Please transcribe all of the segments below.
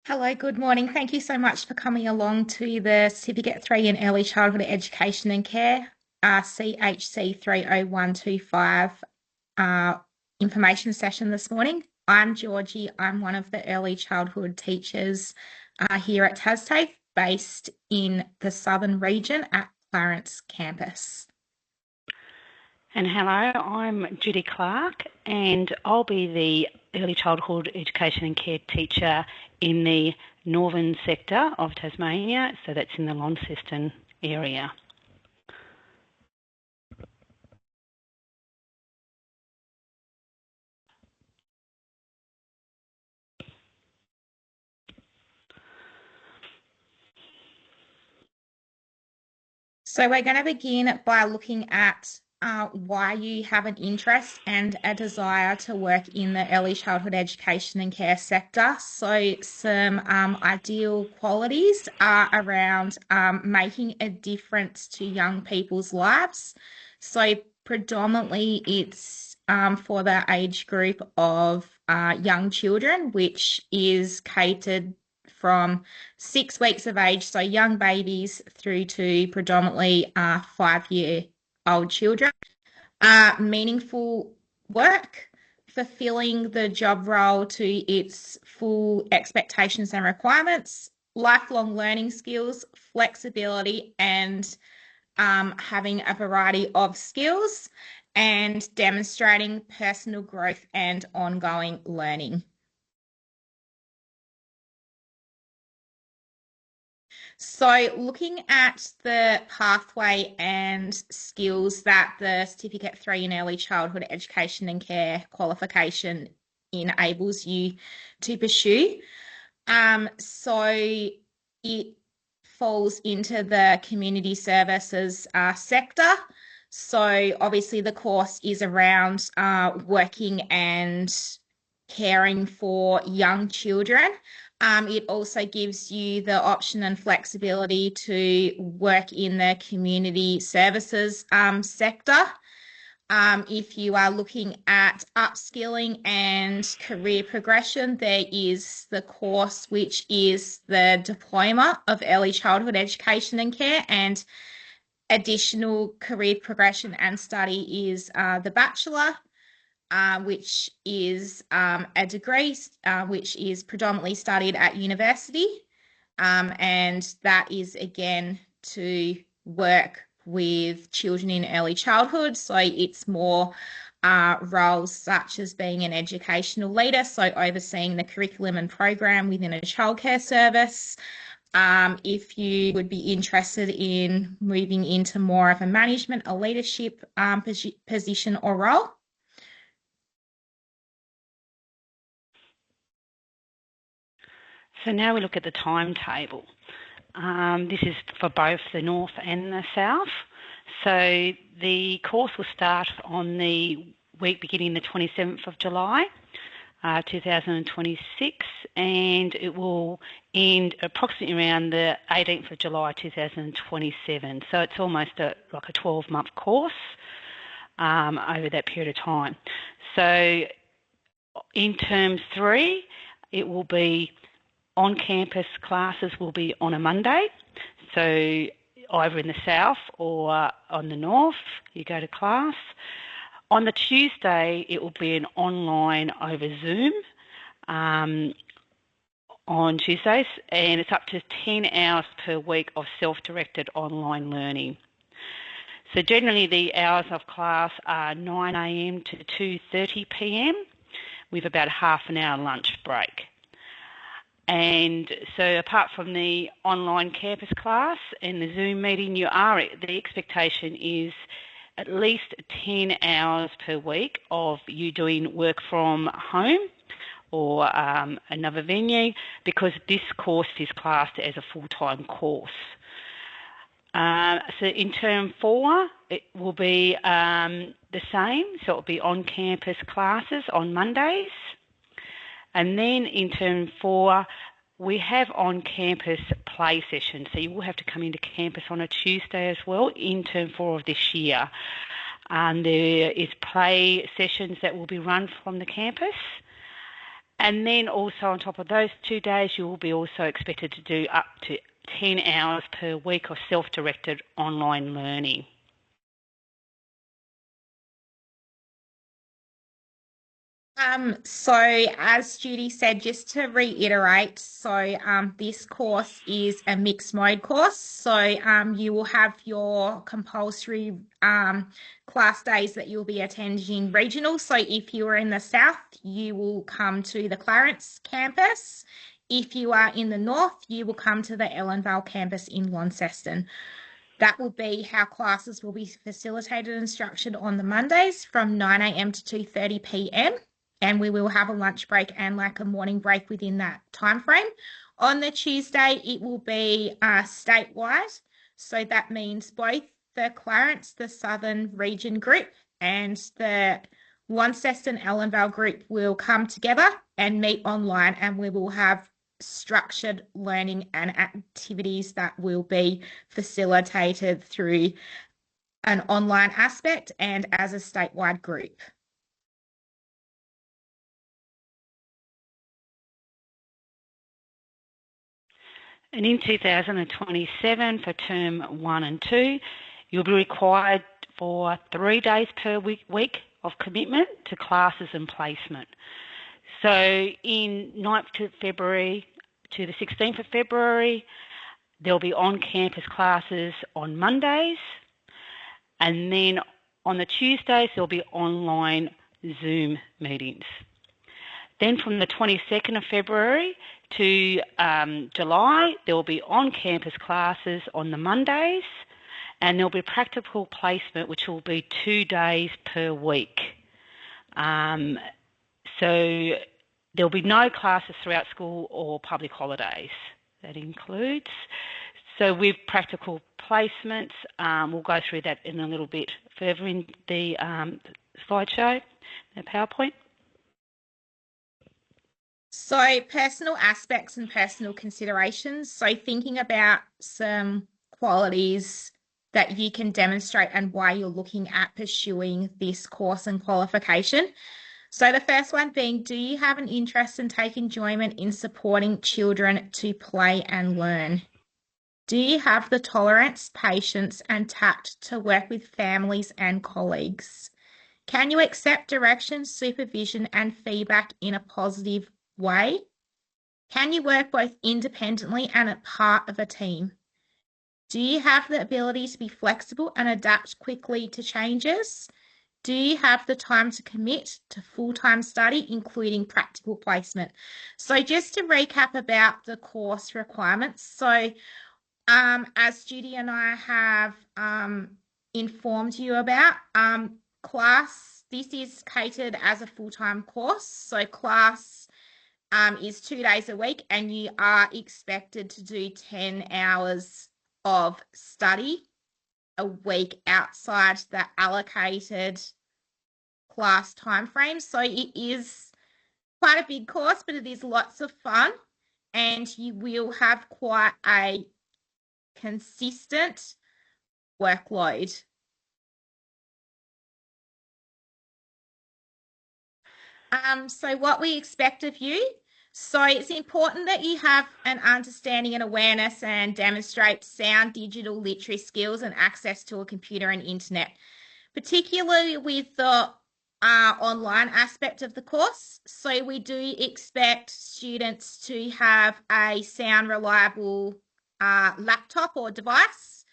Hello, good morning. Thank you so much for coming along to the Certificate 3 in Early Childhood Education and Care, CHC30125 uh, information session this morning. I'm Georgie. I'm one of the early childhood teachers here at TASTAFE, based in the southern region at Clarence campus. And hello, I'm Judy Clark, and I'll be the Early Childhood Education and Care teacher in the northern sector of Tasmania, so that's in the Launceston area. So we're going to begin by looking at why you have an interest and a desire to work in the early childhood education and care sector. So some ideal qualities are around making a difference to young people's lives. So predominantly it's for the age group of young children, which is catered from 6 weeks of age, so young babies, through to predominantly 5-year-old children. Meaningful work, fulfilling the job role to its full expectations and requirements, lifelong learning skills, flexibility, and having a variety of skills, and demonstrating personal growth and ongoing learning. So looking at the pathway and skills that the Certificate 3 in Early Childhood Education and Care qualification enables you to pursue. So it falls into the community services sector. So obviously the course is around working and caring for young children. It also gives you the option and flexibility to work in the community services sector. If you are looking at upskilling and career progression, there is the course which is the Diploma of Early Childhood Education and Care, and additional career progression and study is the Bachelor, which is a degree which is predominantly studied at university, and that is again to work with children in early childhood. So it's more roles such as being an educational leader, so overseeing the curriculum and program within a childcare service. If you would be interested in moving into more of a management or leadership position or role. So now we look at the timetable. This is for both the north and the south. So the course will start on the week beginning the 27th of July, 2026, and it will end approximately around the 18th of July 2027. So it's almost like a 12-month course over that period of time. So in term 3, it will be on-campus classes will be on a Monday, so either in the south or on the north, you go to class. On the Tuesday, it will be an online over Zoom on Tuesdays, and it's up to 10 hours per week of self-directed online learning. So generally the hours of class are 9 a.m. to 2:30 p.m. with about half an hour lunch break. And so apart from the online campus class and the Zoom meeting, the expectation is at least 10 hours per week of you doing work from home or another venue, because this course is classed as a full-time course. So in term 4, it will be the same. So it will be on-campus classes on Mondays. And then in term 4, we have on-campus play sessions. So you will have to come into campus on a Tuesday as well in term 4 of this year. And there is play sessions that will be run from the campus. And then also on top of those 2 days, you will be also expected to do up to 10 hours per week of self-directed online learning. So as Judy said, just to reiterate, this course is a mixed mode course. So you will have your compulsory class days that you'll be attending regional. So if you are in the south, you will come to the Clarence campus. If you are in the north, you will come to the Ellenvale campus in Launceston. That will be how classes will be facilitated and structured on the Mondays from 9 a.m. to 2:30 p.m. And we will have a lunch break and like a morning break within that time frame. On the Tuesday, it will be statewide. So that means both the Clarence, the Southern Region group, and the Launceston Ellenvale group will come together and meet online, and we will have structured learning and activities that will be facilitated through an online aspect and as a statewide group. And in 2027 for term 1 and 2, you'll be required for 3 days per week of commitment to classes and placement. So in 9th of February to the 16th of February, there'll be on-campus classes on Mondays, and then on the Tuesdays, there'll be online Zoom meetings. Then from the 22nd of February to July, there will be on-campus classes on the Mondays, and there'll be practical placement, which will be 2 days per week. So there'll be no classes throughout school or public holidays. That includes. So with practical placements, we'll go through that in a little bit further in the slideshow, the PowerPoint. So personal aspects and personal considerations. So thinking about some qualities that you can demonstrate and why you're looking at pursuing this course and qualification. So the first one being, do you have an interest and take enjoyment in supporting children to play and learn? Do you have the tolerance, patience, and tact to work with families and colleagues? Can you accept direction, supervision, and feedback in a positive way? Can you work both independently and as part of a team? Do you have the ability to be flexible and adapt quickly to changes? Do you have the time to commit to full-time study, including practical placement? So just to recap about the course requirements. So as Judy and I have informed you about, this is catered as a full-time course. So class is 2 days a week, and you are expected to do 10 hours of study a week outside the allocated class time frame. So it is quite a big course, but it is lots of fun, and you will have quite a consistent workload. So what we expect of you. So it's important that you have an understanding and awareness and demonstrate sound digital literacy skills and access to a computer and internet, particularly with the online aspect of the course. So we do expect students to have a sound reliable laptop or device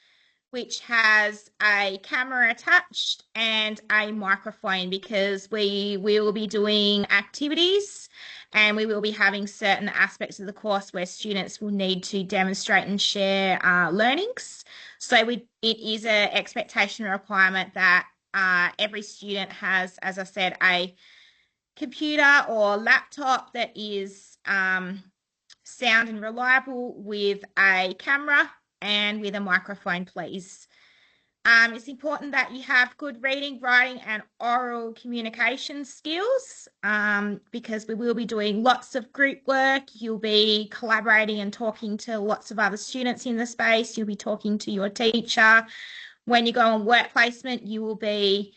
which has a camera attached and a microphone, because we will be doing activities and we will be having certain aspects of the course where students will need to demonstrate and share learnings. So it is an expectation requirement that every student has, as I said, a computer or laptop that is sound and reliable with a camera and with a microphone, please. It's important that you have good reading, writing, and oral communication skills because we will be doing lots of group work. You'll be collaborating and talking to lots of other students in the space. You'll be talking to your teacher. When you go on work placement, you will be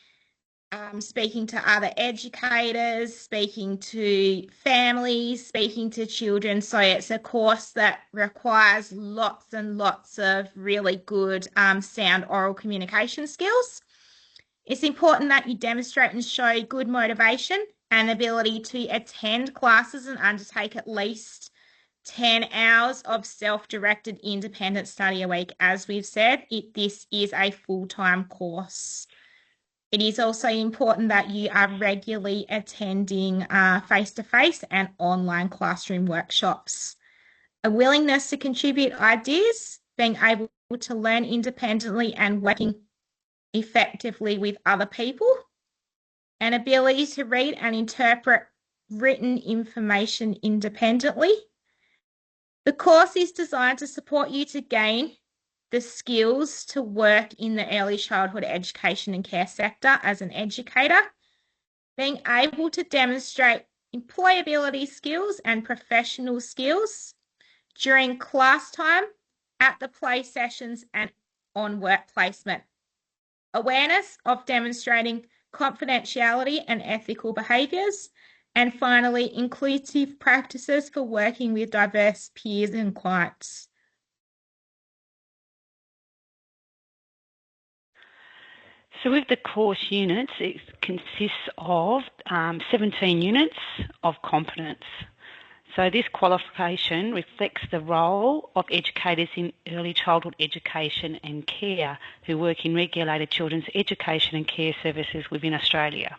speaking to other educators, speaking to families, speaking to children. So it's a course that requires lots and lots of really good sound oral communication skills. It's important that you demonstrate and show good motivation and ability to attend classes and undertake at least 10 hours of self-directed independent study a week. As we've said, this is a full-time course. It is also important that you are regularly attending face-to-face and online classroom workshops. A willingness to contribute ideas, being able to learn independently and working effectively with other people, an ability to read and interpret written information independently. The course is designed to support you to gain the skills to work in the early childhood education and care sector as an educator, being able to demonstrate employability skills and professional skills during class time, at the play sessions, and on work placement. Awareness of demonstrating confidentiality and ethical behaviours, and finally, inclusive practices for working with diverse peers and clients. So with the course units, it consists of 17 units of competence. So this qualification reflects the role of educators in early childhood education and care who work in regulated children's education and care services within Australia.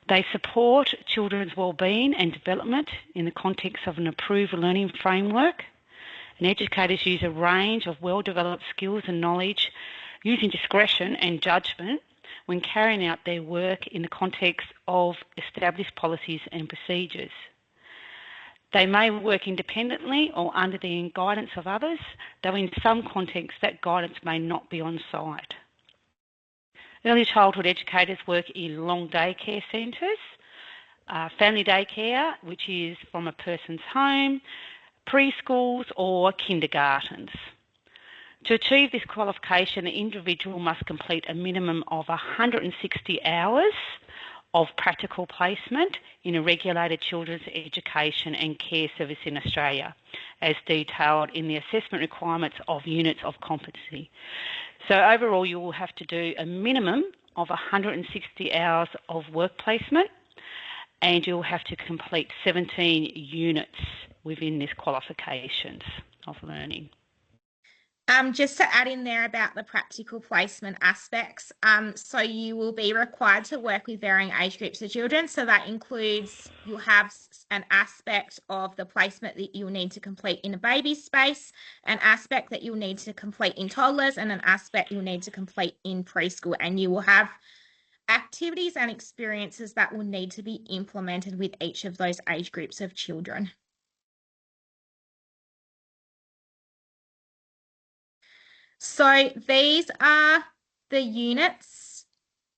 They support children's wellbeing and development in the context of an approved learning framework, and educators use a range of well-developed skills and knowledge using discretion and judgment when carrying out their work in the context of established policies and procedures. They may work independently or under the guidance of others, though in some contexts that guidance may not be on site. Early childhood educators work in long day care centres, family daycare, which is from a person's home, preschools or kindergartens. To achieve this qualification, the individual must complete a minimum of 160 hours of practical placement in a regulated children's education and care service in Australia, as detailed in the assessment requirements of units of competency. So overall, you will have to do a minimum of 160 hours of work placement, and you'll have to complete 17 units within this qualifications of learning. Just to add in there about the practical placement aspects, so you will be required to work with varying age groups of children. So that includes, you'll have an aspect of the placement that you'll need to complete in a baby space, an aspect that you'll need to complete in toddlers, and an aspect you'll need to complete in preschool. And you will have activities and experiences that will need to be implemented with each of those age groups of children. So these are the units.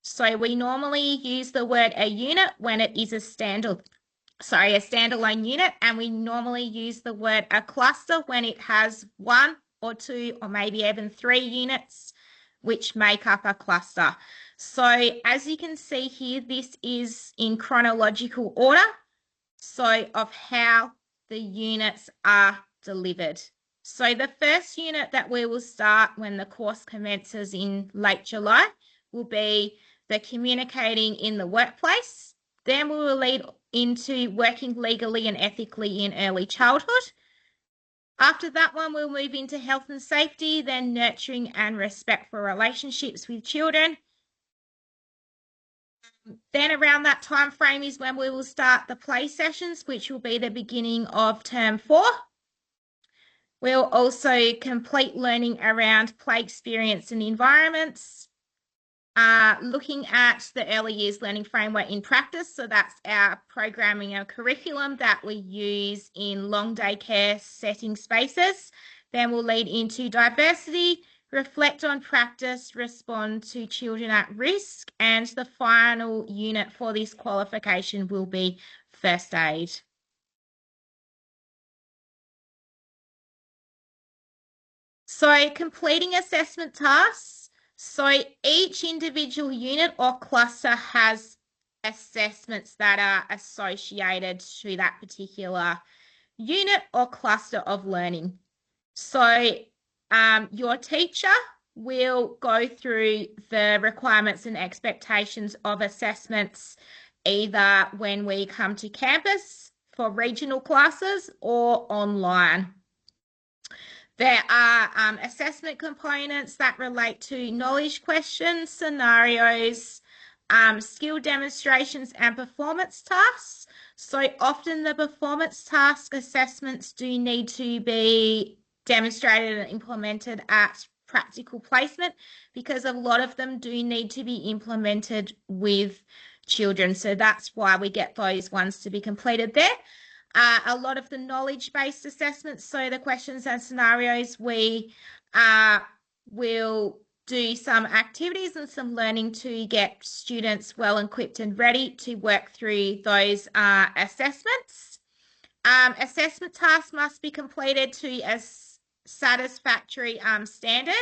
So we normally use the word a unit when it is a standalone unit, and we normally use the word a cluster when it has one or two or maybe even 3 units which make up a cluster. So as you can see here, this is in chronological order, so of how the units are delivered. So the first unit that we will start when the course commences in late July will be the communicating in the workplace. Then we will lead into working legally and ethically in early childhood. After that one, we'll move into health and safety, then nurturing and respect for relationships with children. Then around that time frame is when we will start the play sessions, which will be the beginning of term 4. We'll also complete learning around play experience and environments, looking at the early years learning framework in practice. So that's our programming and curriculum that we use in long day care setting spaces. Then we'll lead into diversity, reflect on practice, respond to children at risk, and the final unit for this qualification will be first aid. So completing assessment tasks. So each individual unit or cluster has assessments that are associated to that particular unit or cluster of learning. So your teacher will go through the requirements and expectations of assessments either when we come to campus for regional classes or online. There are assessment components that relate to knowledge questions, scenarios, skill demonstrations, and performance tasks. So often the performance task assessments do need to be demonstrated and implemented at practical placement because a lot of them do need to be implemented with children. So that's why we get those ones to be completed there. A lot of the knowledge-based assessments, so the questions and scenarios, we will do some activities and some learning to get students well equipped and ready to work through those assessments. Assessment tasks must be completed to a satisfactory standard.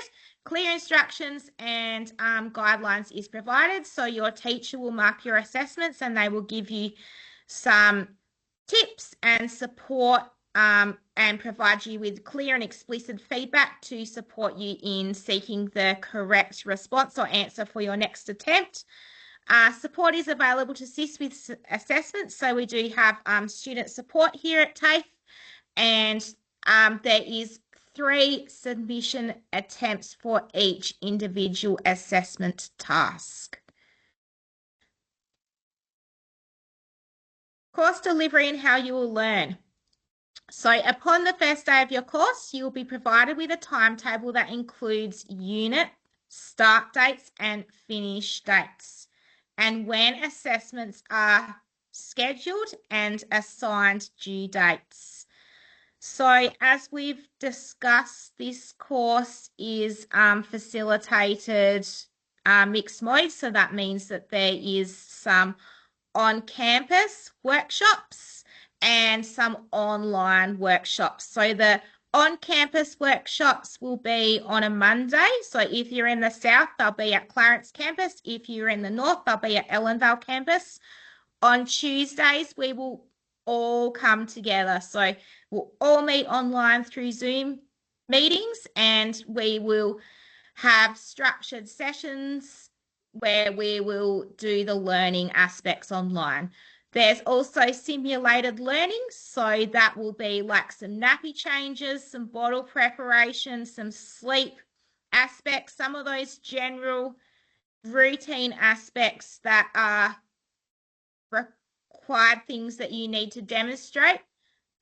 Clear instructions and guidelines is provided. So your teacher will mark your assessments and they will give you some tips and support and provide you with clear and explicit feedback to support you in seeking the correct response or answer for your next attempt. Support is available to assist with assessments. So we do have student support here at TAFE, and there is 3 submission attempts for each individual assessment task. Course delivery and how you will learn. So upon the first day of your course, you will be provided with a timetable that includes unit, start dates, and finish dates, and when assessments are scheduled and assigned due dates. So as we've discussed, this course is facilitated mixed mode. So that means that there is some on-campus workshops and some online workshops. So the on-campus workshops will be on a Monday. So if you're in the south, they'll be at Clarence campus. If you're in the north, they'll be at Ellenvale campus. On Tuesdays, we will all come together. So we'll all meet online through Zoom meetings, and we will have structured sessions where we will do the learning aspects online. There's also simulated learning, so that will be like some nappy changes, some bottle preparation, some sleep aspects, some of those general routine aspects that are required things that you need to demonstrate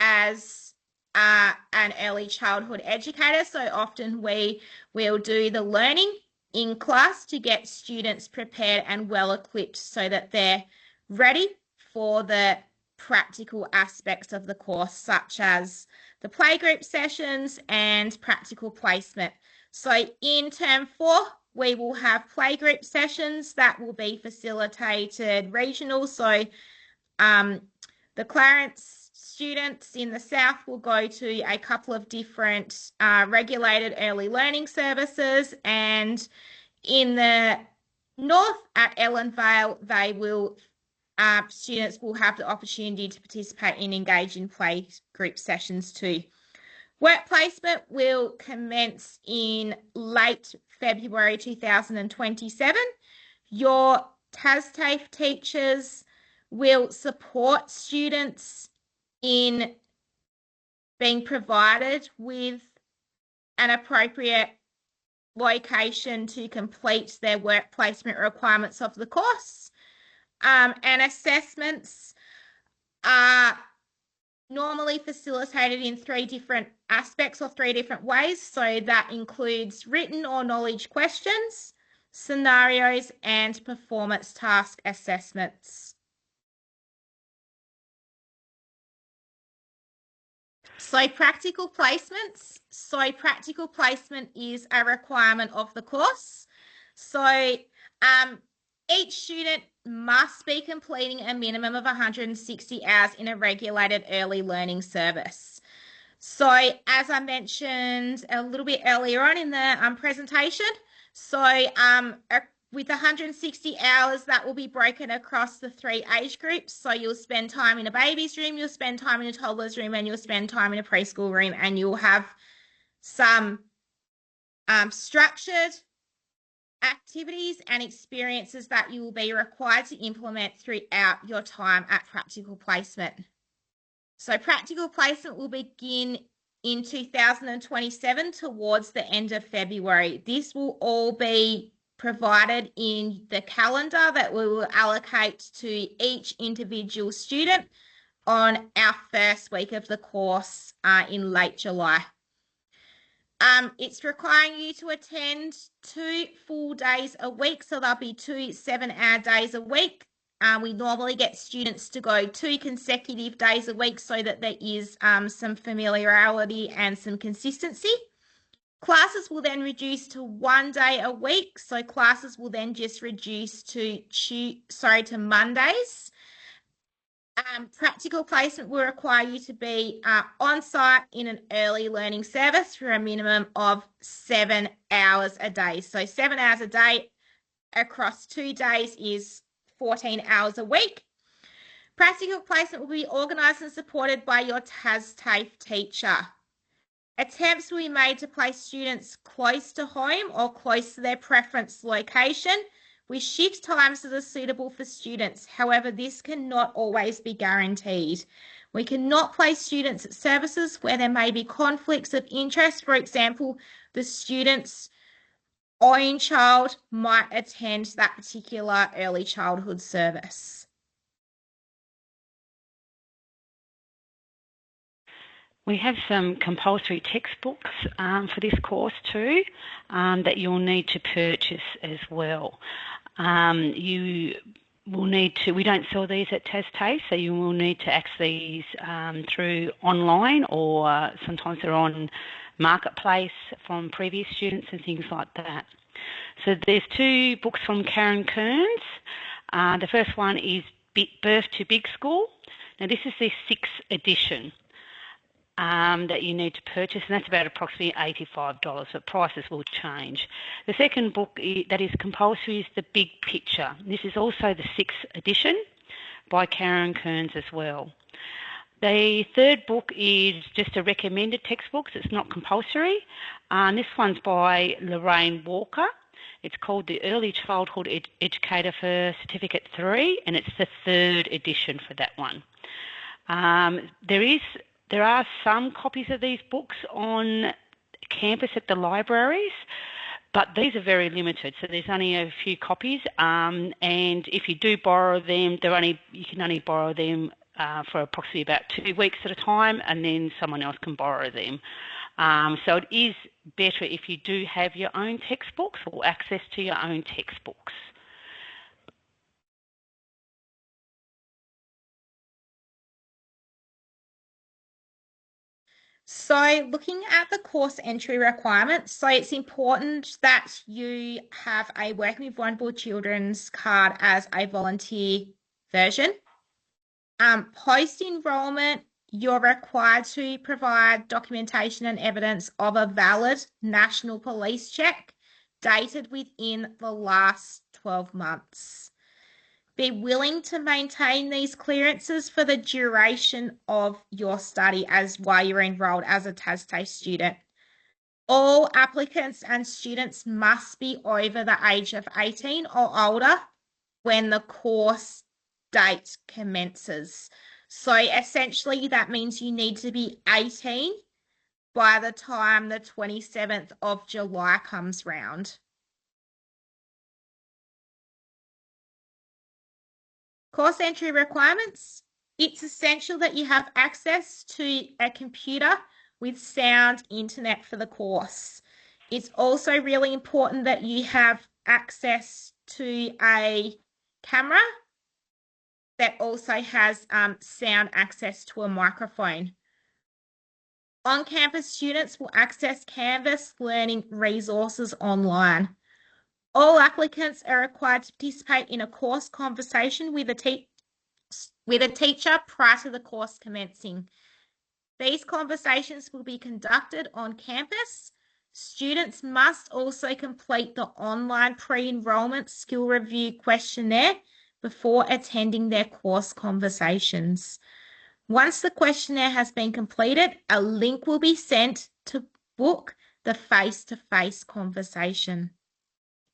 as an early childhood educator. So often we will do the learning in class to get students prepared and well equipped so that they're ready for the practical aspects of the course, such as the playgroup sessions and practical placement. So in term 4, we will have playgroup sessions that will be facilitated regional. So the Clarence students in the south will go to a couple of different regulated early learning services, and in the north at Ellenvale, they will students will have the opportunity to participate and engage in play group sessions too. Work placement will commence in late February 2027. Your TASTAFE teachers will support students in being provided with an appropriate location to complete their work placement requirements of the course. And assessments are normally facilitated in 3 different aspects or 3 different ways. So that includes written or knowledge questions, scenarios, and performance task assessments. So practical placements. So practical placement is a requirement of the course. So each student must be completing a minimum of 160 hours in a regulated early learning service. So as I mentioned a little bit earlier on in the presentation, So with 160 hours, that will be broken across the 3 age groups. So you'll spend time in a baby's room, you'll spend time in a toddler's room, and you'll spend time in a preschool room, and you'll have some structured activities and experiences that you will be required to implement throughout your time at practical placement. So practical placement will begin in 2027 towards the end of February. This will all be provided in the calendar that we will allocate to each individual student on our first week of the course in late July. It's requiring you to attend 2 full days a week, so there'll be 2 7-hour days a week. We normally get students to go 2 consecutive days a week so that there is some familiarity and some consistency. Classes will then reduce to 1 day a week, so classes will then just reduce to Mondays. Practical placement will require you to be on site in an early learning service for a minimum of 7 hours a day. So 7 hours a day across 2 days is 14 hours a week. Practical placement will be organised and supported by your TAFE teacher. Attempts will be made to place students close to home or close to their preference location with shift times that are suitable for students. However, this cannot always be guaranteed. We cannot place students at services where there may be conflicts of interest. For example, the student's own child might attend that particular early childhood service. We have some compulsory textbooks for this course too that you'll need to purchase as well. You will need to, we don't sell these at TAFE, so you will need to access these through online, or sometimes they're on Marketplace from previous students and things like that. So there's 2 books from Karen Kearns. The first one is Birth to Big School. Now this is the 6th edition that you need to purchase, and that's about approximately $85, but prices will change. The second book that is compulsory is The Big Picture. This is also the 6th edition by Karen Kearns as well. The third book is just a recommended textbook, so it's not compulsory. This one's by Lorraine Walker. It's called The Early Childhood Educator for Certificate 3, and it's the 3rd edition for that one. There are some copies of these books on campus at the libraries, but these are very limited, so there's only a few copies, and if you do borrow them, you can only borrow them for approximately about 2 weeks at a time, and then someone else can borrow them. So it is better if you do have your own textbooks or access to your own textbooks. So looking at the course entry requirements, so it's important that you have a Working with Vulnerable Children's card as a volunteer version. Post-enrollment, you're required to provide documentation and evidence of a valid national police check dated within the last 12 months. Be willing to maintain these clearances for the duration of your study as while you're enrolled as a TAFE student. All applicants and students must be over the age of 18 or older when the course date commences. So essentially that means you need to be 18 by the time the 27th of July comes round. Course entry requirements. It's essential that you have access to a computer with sound internet for the course. It's also really important that you have access to a camera that also has sound access to a microphone. On-campus students will access Canvas learning resources online. All applicants are required to participate in a course conversation with a teacher prior to the course commencing. These conversations will be conducted on campus. Students must also complete the online pre-enrollment skill review questionnaire before attending their course conversations. Once the questionnaire has been completed, a link will be sent to book the face-to-face conversation.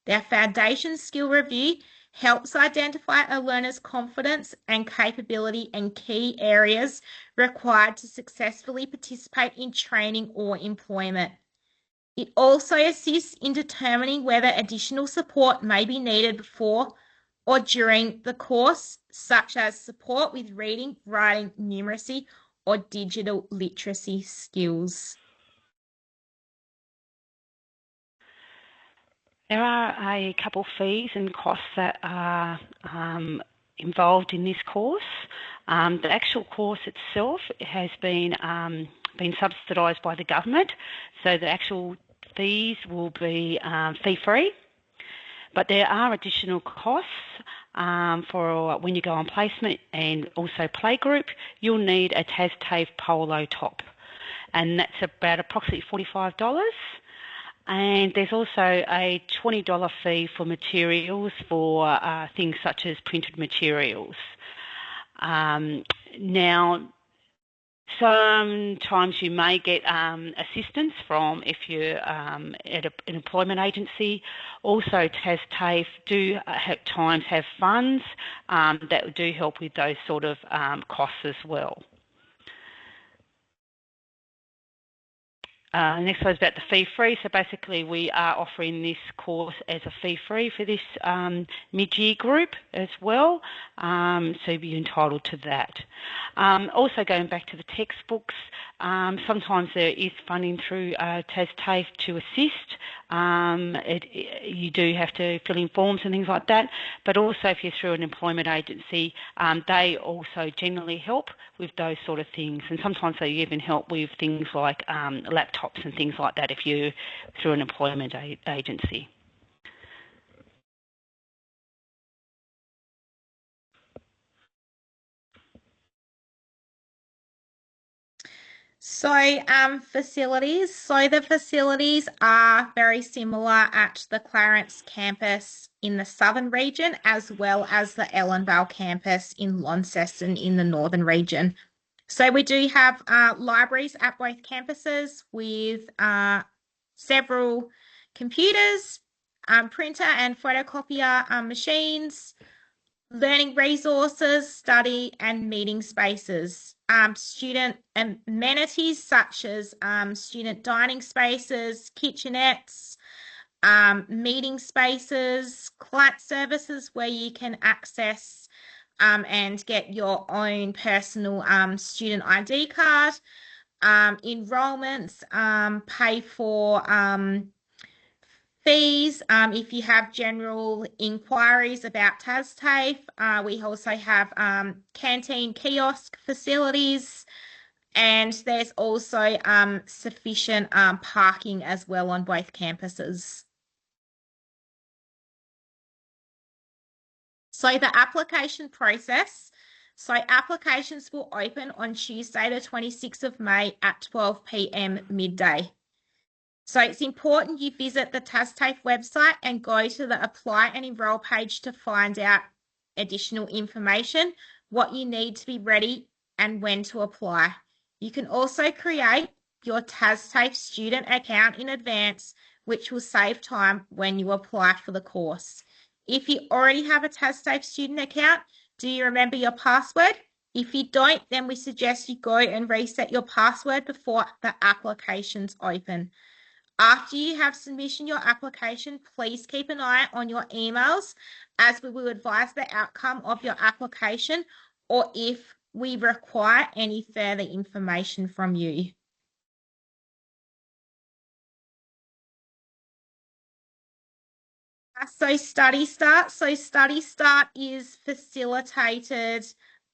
Their foundation skill review helps identify a learner's confidence and capability and key areas required to successfully participate in training or employment. It also assists in determining whether additional support may be needed before or during the course, such as support with reading, writing, numeracy, or digital literacy skills. There are a couple fees and costs that are involved in this course. The actual course itself has been subsidised by the government, so the actual fees will be fee-free. But there are additional costs for when you go on placement and also playgroup. You'll need a TAFE polo top, and that's about approximately $45. And there's also a $20 fee for materials for things such as printed materials. Now, sometimes you may get assistance from if you're at an employment agency. Also, TAFE do at times have funds that do help with those sort of costs as well. Next one is about the fee-free. So basically we are offering this course as a fee-free for this mid-year group as well, so you'll be entitled to that. Also going back to the textbooks, sometimes there is funding through TAFE to assist. You do have to fill in forms and things like that, but also if you're through an employment agency, they also generally help with those sort of things, and sometimes they even help with things like laptops and things like that if you're through an employment agency. So facilities. So the facilities are very similar at the Clarence campus in the southern region, as well as the Ellenvale campus in Launceston in the northern region. So we do have libraries at both campuses with several computers, printer and photocopier machines, learning resources, study and meeting spaces. Student amenities such as student dining spaces, kitchenettes, meeting spaces, client services where you can access and get your own personal student ID card, enrollments, pay for fees. If you have general inquiries about TAFE, we also have canteen kiosk facilities, and there's also sufficient parking as well on both campuses. So the application process. So applications will open on Tuesday, the 26th of May at 12 p.m. midday. So it's important you visit the TAFE website and go to the apply and enroll page to find out additional information, what you need to be ready and when to apply. You can also create your TAFE student account in advance, which will save time when you apply for the course. If you already have a TAFE student account, do you remember your password? If you don't, then we suggest you go and reset your password before the applications open. After you have submission your application, please keep an eye on your emails as we will advise the outcome of your application or if we require any further information from you. So Study Start. So Study Start is facilitated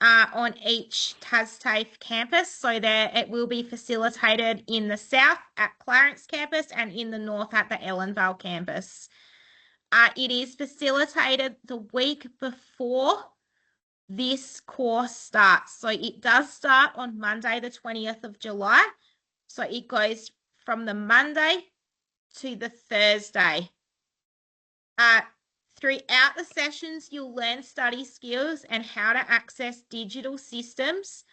on each TAFE campus. So there it will be facilitated in the south at Clarence campus and in the north at the Ellenvale campus. It is facilitated the week before this course starts. So it does start on Monday, the 20th of July. So it goes from the Monday to the Thursday. Throughout the sessions, you'll learn study skills and how to access digital systems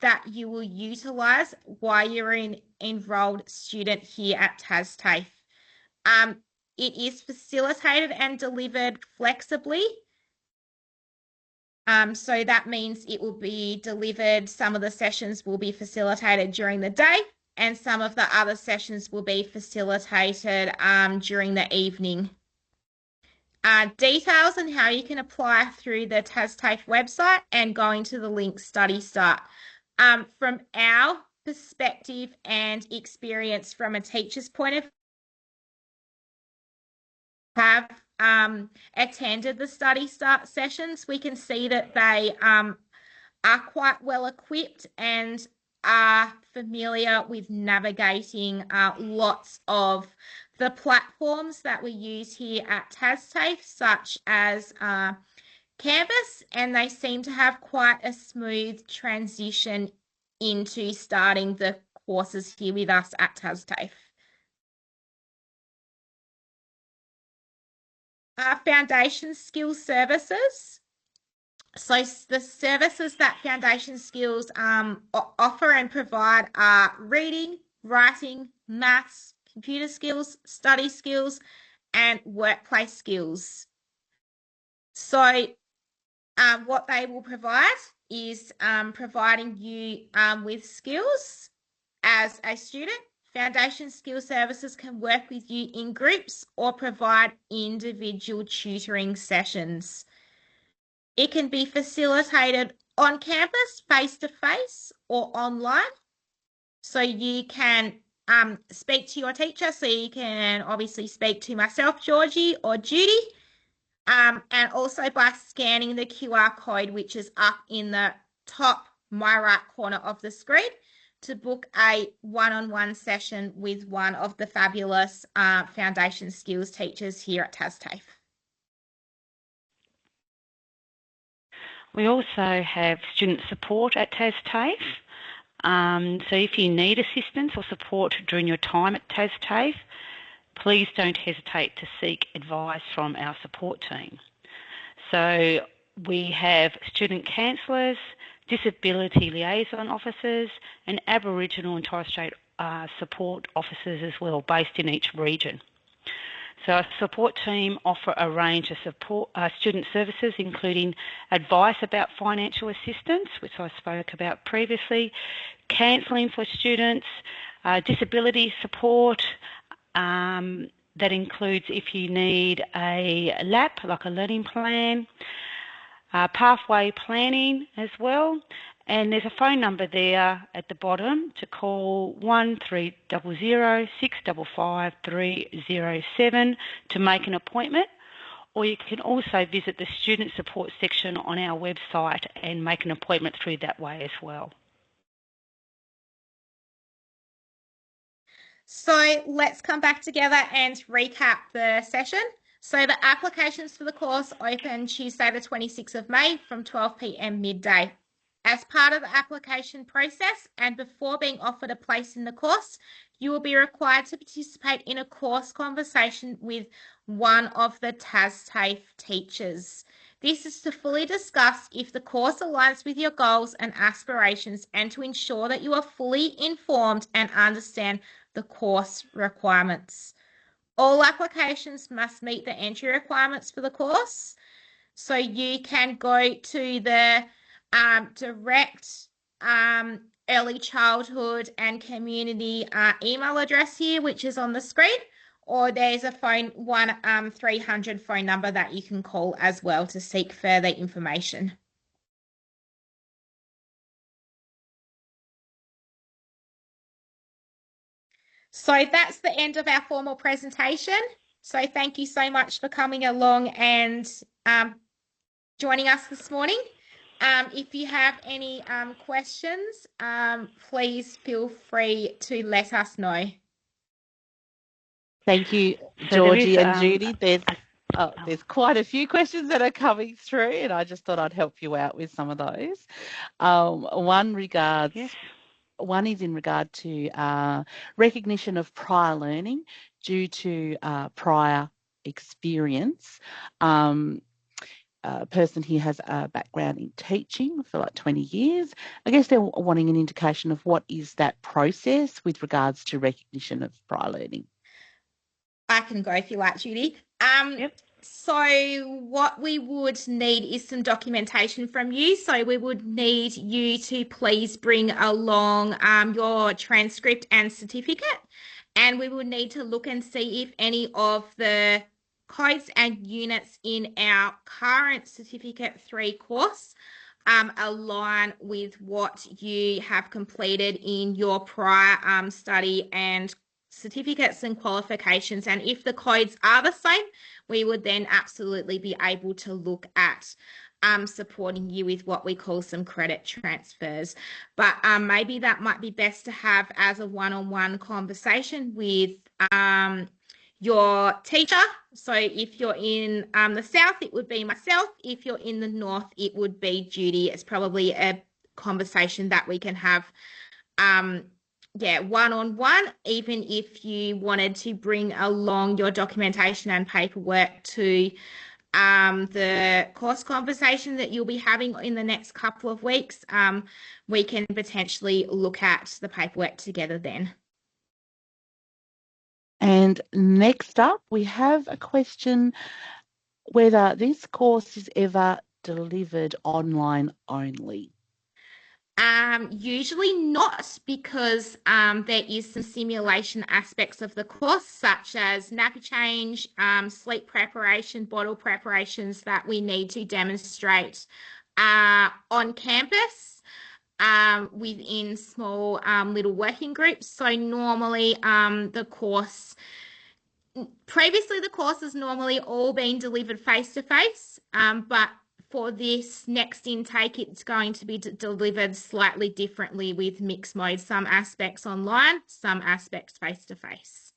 that you will utilise while you're an enrolled student here at TASTAFE. It is facilitated and delivered flexibly. So that means it will be delivered, some of the sessions will be facilitated during the day and some of the other sessions will be facilitated during the evening. Details on how you can apply through the TASTAFE website and going to the link Study Start. From our perspective and experience from a teacher's point of view, have attended the Study Start sessions, we can see that they are quite well equipped and are familiar with navigating lots of the platforms that we use here at TASTAFE, such as Canvas, and they seem to have quite a smooth transition into starting the courses here with us at TASTAFE. Foundation Skills Services. So the services that Foundation Skills offer and provide are reading, writing, maths, computer skills, study skills, and workplace skills. So what they will provide is providing you with skills as a student. Foundation Skills Services can work with you in groups or provide individual tutoring sessions. It can be facilitated on campus, face-to-face, or online. So you can speak to your teacher. So you can obviously speak to myself, Georgie, or Judy. And also by scanning the QR code, which is up in the top my right corner of the screen, to book a one-on-one session with one of the fabulous Foundation Skills teachers here at TASTAFE. We also have student support at TASTAFE. So if you need assistance or support during your time at TASTAFE, please don't hesitate to seek advice from our support team. So we have student counsellors, disability liaison officers, and Aboriginal and Torres Strait support officers as well, based in each region. So our support team offer a range of support student services, including advice about financial assistance, which I spoke about previously, counselling for students, disability support, that includes if you need a LAP, like a learning plan, pathway planning as well. And there's a phone number there at the bottom to call 1300 655 307 to make an appointment, or you can also visit the student support section on our website and make an appointment through that way as well. So let's come back together and recap the session. So the applications for the course open Tuesday the 26th of May from 12 p.m. midday. As part of the application process and before being offered a place in the course, you will be required to participate in a course conversation with one of the TASTAFE teachers. This is to fully discuss if the course aligns with your goals and aspirations and to ensure that you are fully informed and understand the course requirements. All applications must meet the entry requirements for the course. So you can go to the direct early childhood and community email address here, which is on the screen, or there's a phone 1300 phone number that you can call as well to seek further information. So that's the end of our formal presentation. So thank you so much for coming along and joining us this morning. If you have any questions, please feel free to let us know. Thank you, Georgie and Judy. There's quite a few questions that are coming through, and I just thought I'd help you out with some of those. One is in regard to recognition of prior learning due to prior experience, a person here has a background in teaching for like 20 years. I guess they're wanting an indication of what is that process with regards to recognition of prior learning. I can go if you like, Judy. Yep. So what we would need is some documentation from you. So we would need you to please bring along your transcript and certificate. And we would need to look and see if any of the codes and units in our current Certificate 3 course align with what you have completed in your prior study and certificates and qualifications. And if the codes are the same, we would then absolutely be able to look at supporting you with what we call some credit transfers. But maybe that might be best to have as a one-on-one conversation with your teacher. So if you're in the south, it would be myself. If you're in the north, it would be Judy. It's probably a conversation that we can have one-on-one, even if you wanted to bring along your documentation and paperwork to the course conversation that you'll be having in the next couple of weeks. We can potentially look at the paperwork together then. And next up, we have a question whether this course is ever delivered online only. Usually not, because there is some simulation aspects of the course, such as nappy change, sleep preparation, bottle preparations that we need to demonstrate on campus within small little working groups. So normally previously the course has normally all been delivered face-to-face, but for this next intake, it's going to be delivered slightly differently with mixed mode, some aspects online, some aspects face-to-face.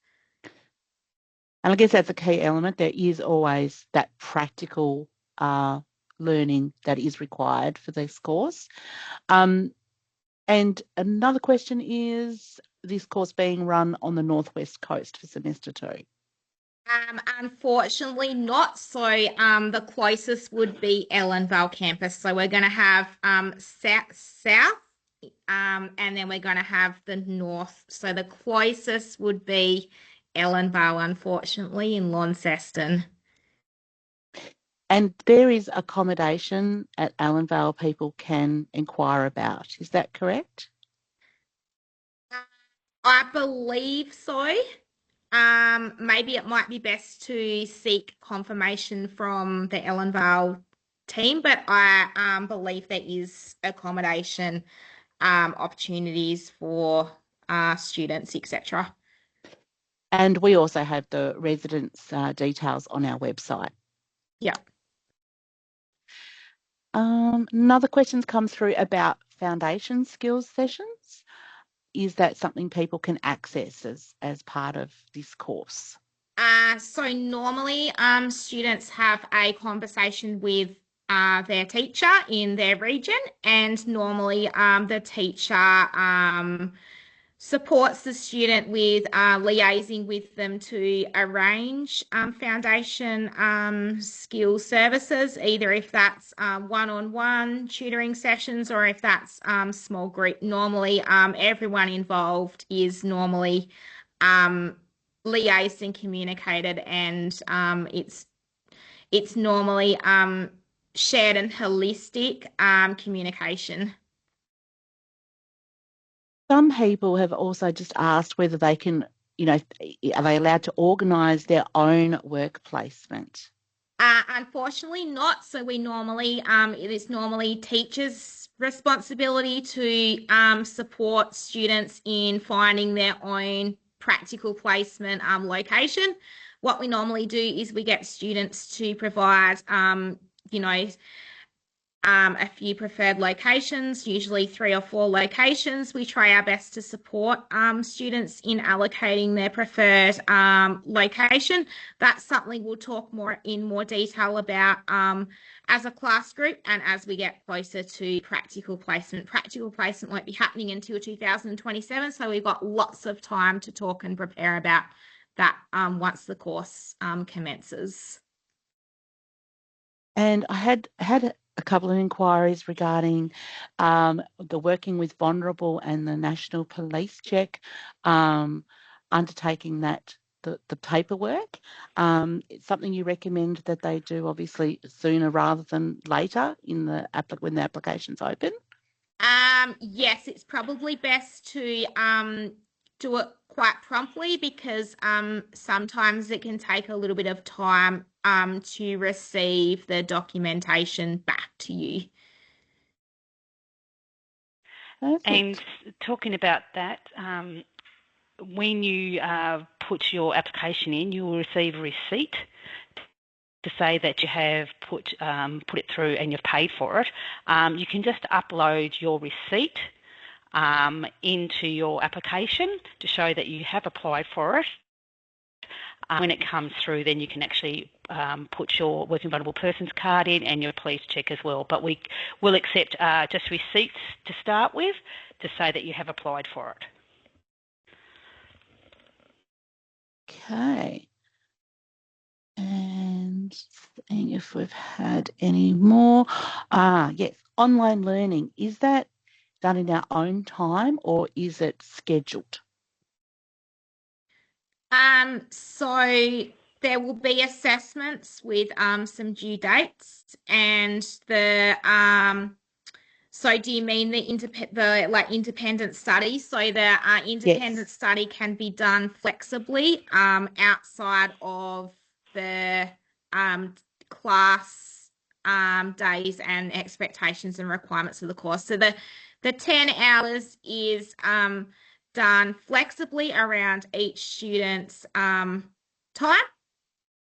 And I guess that's a key element. There is always that practical learning that is required for this course. And another question is this course being run on the Northwest Coast for semester 2? Unfortunately not. So the closest would be Ellenvale campus. So we're going to have south and then we're going to have the north. So the closest would be Ellenvale, unfortunately, in Launceston. And there is accommodation at Allenvale people can inquire about. Is that correct? I believe so. Maybe it might be best to seek confirmation from the Ellenvale team, but I believe there is accommodation opportunities for students, etc. And we also have the residents' details on our website. Yeah. Another question comes through about foundation skills sessions. Is that something people can access as part of this course? So normally students have a conversation with their teacher in their region, and normally the teacher supports the student with liaising with them to arrange foundation skill services, either if that's one-on-one tutoring sessions or if that's small group. Normally everyone involved is normally liaised and communicated, and it's normally shared and holistic communication. Some people have also just asked whether they can, are they allowed to organise their own work placement? Unfortunately not. So we normally, it is normally teachers' responsibility to support students in finding their own practical placement location. What we normally do is we get students to provide, a few preferred locations, usually 3 or 4 locations. We try our best to support students in allocating their preferred location. That's something we'll talk in more detail about as a class group and as we get closer to practical placement. Practical placement won't be happening until 2027, so we've got lots of time to talk and prepare about that once the course commences. And I had a couple of inquiries regarding the working with vulnerable and the National Police Check, undertaking that the paperwork. It's something you recommend that they do obviously sooner rather than later in when the application's open? Yes, it's probably best to do it quite promptly because sometimes it can take a little bit of time to receive the documentation back to you. Perfect. And talking about that, when you put your application in, you will receive a receipt to say that you have put it through and you've paid for it. You can just upload your receipt into your application to show that you have applied for it. When it comes through, then you can actually put your Working Vulnerable Persons card in and your police check as well. But we will accept just receipts to start with to say that you have applied for it. Okay. And seeing if we've had any more. Yes, online learning. Is that done in our own time or is it scheduled? So there will be assessments with some due dates and so do you mean the independent study? So the independent study can be done flexibly outside of the class days and expectations and requirements of the course. So the 10 hours is done flexibly around each student's time.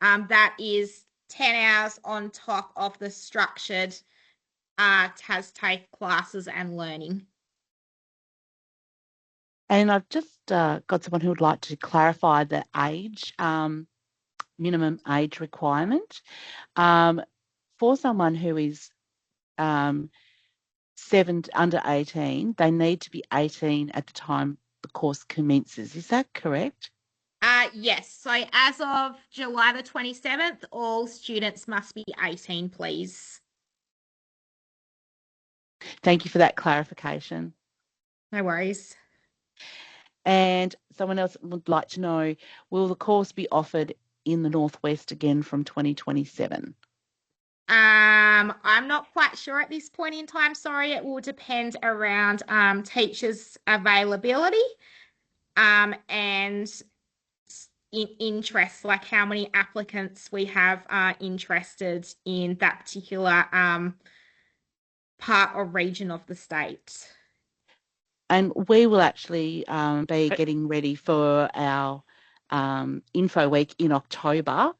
That is 10 hours on top of the structured TASTAFE classes and learning. And I've just got someone who would like to clarify the age, minimum age requirement. For someone who is under 18, they need to be 18 at the time the course commences. Is that correct? Yes. So as of July the 27th, all students must be 18, please. Thank you for that clarification. No worries. And someone else would like to know, will the course be offered in the Northwest again from 2027? I'm not quite sure at this point in time. Sorry, it will depend around teachers' availability and in interest, like how many applicants we have interested in that particular part or region of the state. And we will actually be getting ready for our Info Week in October.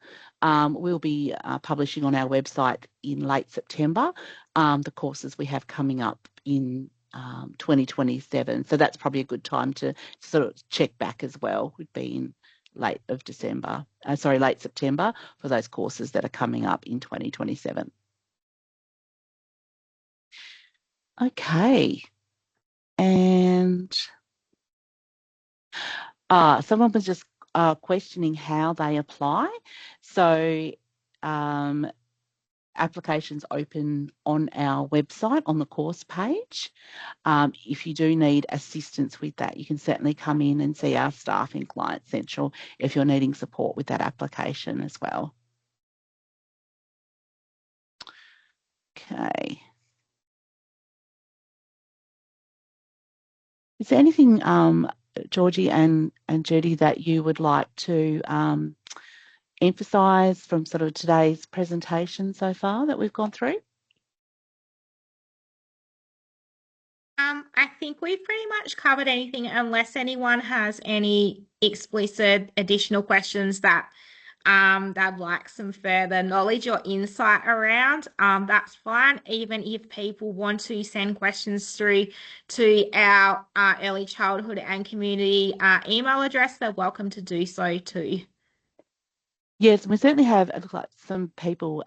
We'll be publishing on our website in late September the courses we have coming up in 2027. So that's probably a good time to sort of check back as well. Would be in late September for those courses that are coming up in 2027. Okay. And someone was just questioning how they apply. So applications open on our website on the course page. If you do need assistance with that, you can certainly come in and see our staff in Client Central if you're needing support with that application as well. Okay. Is there anything, Georgie and Judy, that you would like to emphasise from sort of today's presentation so far that we've gone through? I think we've pretty much covered anything unless anyone has any explicit additional questions that they'd like some further knowledge or insight around. That's fine. Even if people want to send questions through to our early childhood and community email address, they're welcome to do so too. Yes, we certainly have some people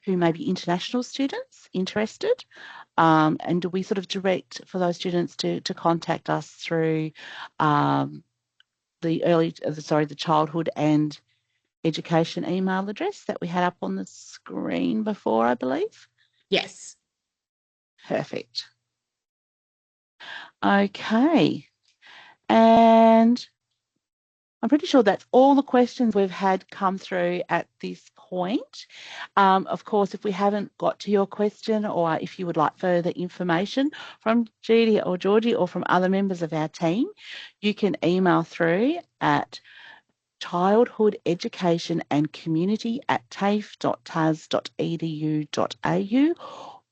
who may be international students interested. And do we sort of direct for those students to contact us through the childhood and education email address that we had up on the screen before, I believe? Yes. Perfect. Okay. And I'm pretty sure that's all the questions we've had come through at this point. Of course, if we haven't got to your question, or if you would like further information from Judy or Georgie or from other members of our team, you can email through at childhoodeducation@tafe.tas.edu.au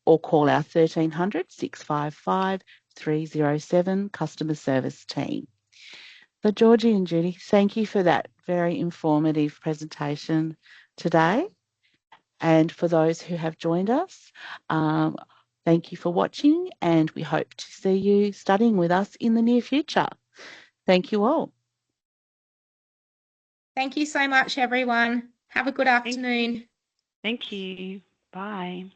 or call our 1300 655 307 customer service team. So Georgie and Judy, thank you for that very informative presentation today. And for those who have joined us, thank you for watching, and we hope to see you studying with us in the near future. Thank you all. Thank you so much, everyone. Have a good afternoon. Thank you. Bye.